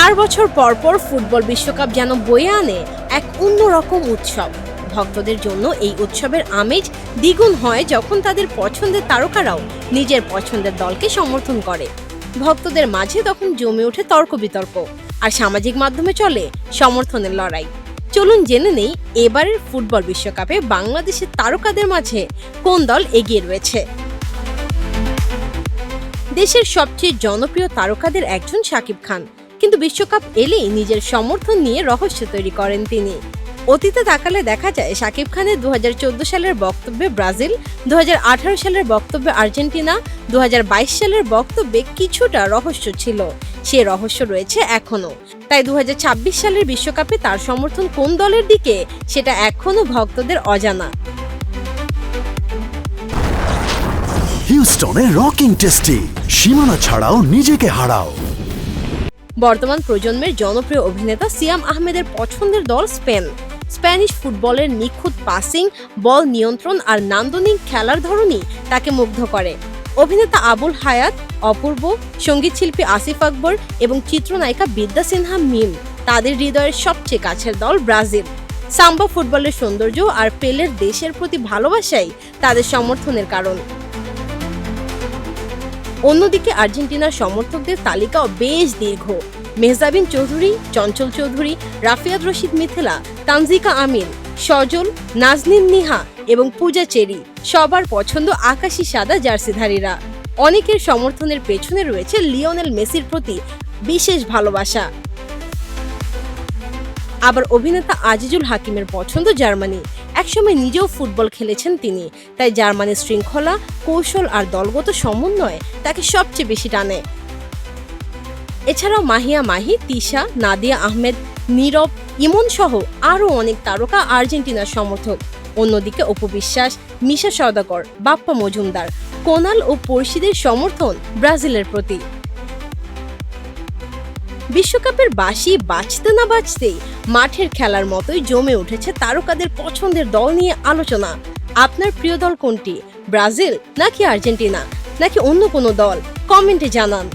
4 বছর পর পর ফুটবল বিশ্বকাপ যেন বয়ে আনে এক অন্যরকম উৎসব। ভক্তদের জন্য এই উৎসবের আমেজ দ্বিগুণ হয় যখন তাদের পছন্দের তারকারাও নিজের পছন্দের দলকে সমর্থন করে। ভক্তদের মাঝে তখন জমে ওঠে তর্ক বিতর্ক, আর সামাজিক মাধ্যমে চলে সমর্থনের লড়াই। চলুন জেনে নেই এবারের ফুটবল বিশ্বকাপে বাংলাদেশের তারকাদের মাঝে কোন দল এগিয়ে রয়েছে। দেশের সবচেয়ে জনপ্রিয় তারকাদের একজন শাকিব খান, কিন্তু বিশ্বকাপ এলেই নিজের সমর্থন নিয়ে রহস্য তৈরি করেন তিনি। অতীতে তাকালে দেখা যায় শাকিব খানের 2014 সালের বক্তব্যে ব্রাজিল, 2018 সালের বক্তব্যে আর্জেন্টিনা, 2022 সালের বক্তব্যে কিছুটা রহস্য ছিল। সে রহস্য রয়েছে এখনো। তাই 2026 সালের বিশ্বকাপে তার সমর্থন কোন দলের দিকে সেটা এখনো ভক্তদের অজানা। হিউস্টনে রকিং টেস্টি, সীমানা ছাড়াও নিজেকে হারাও। বর্তমান প্রজন্মের জনপ্রিয় অভিনেতা সিয়াম আহমেদের পছন্দের দল স্পেন। স্প্যানিশ ফুটবলের নিখুঁত পাসিং, বল নিয়ন্ত্রণ আর নান্দনিক খেলার ধরনই তাকে মুগ্ধ করে। অভিনেতা আবুল হায়াত, অপূর্ব, সঙ্গীতশিল্পী আসিফ আকবর এবং চিত্রনায়িকা বিদ্যা সিনহা মিম তাদের হৃদয়ের সবচেয়ে কাছের দল ব্রাজিল। সাম্বা ফুটবলের সৌন্দর্য আর পেলের দেশের প্রতি ভালোবাসাই তাদের সমর্থনের কারণ। অন্যদিকে আর্জেন্টিনার সমর্থকদের তালিকাও বেশ দীর্ঘ। মেহজাবিন চৌধুরী, চঞ্চল চৌধুরী, রাফিয়াত রশিদ মিথিলা, তানজিকা আমিন, সজল, নাজনীন নিহা এবং পূজা চেরি সবার পছন্দ আকাশি সাদা জার্সিধারীরা। অনেকের সমর্থনের পেছনে রয়েছে লিওনেল মেসির প্রতি বিশেষ ভালোবাসা। আবার অভিনেতা আজিজুল হাকিমের পছন্দ জার্মানি। একসময় নিজেও ফুটবল খেলেছেন তিনি, তাই জার্মানির শৃঙ্খলা, কৌশল আর দলগত সমন্বয় তাকে সবচেয়ে বেশি টানে। এছাড়াও মাহিয়া মাহি, তিশা, নাদিয়া আহমেদ, নীরব, ইমন সহ আরও অনেক তারকা আর্জেন্টিনার সমর্থক। অন্যদিকে অপু বিশ্বাস, মিশা সওদাগর, বাপ্পা মজুমদার, কোনাল ও পড়শিদের সমর্থন ব্রাজিলের প্রতি। বিশ্বকাপের বাঁশি বাজতে না বাজতেই মাঠের খেলার মতোই জমে উঠেছে তারকাদের পছন্দের দল নিয়ে আলোচনা। আপনার প্রিয় দল কোনটি? ব্রাজিল নাকি আর্জেন্টিনা নাকি অন্য কোনো দল? কমেন্টে জানান।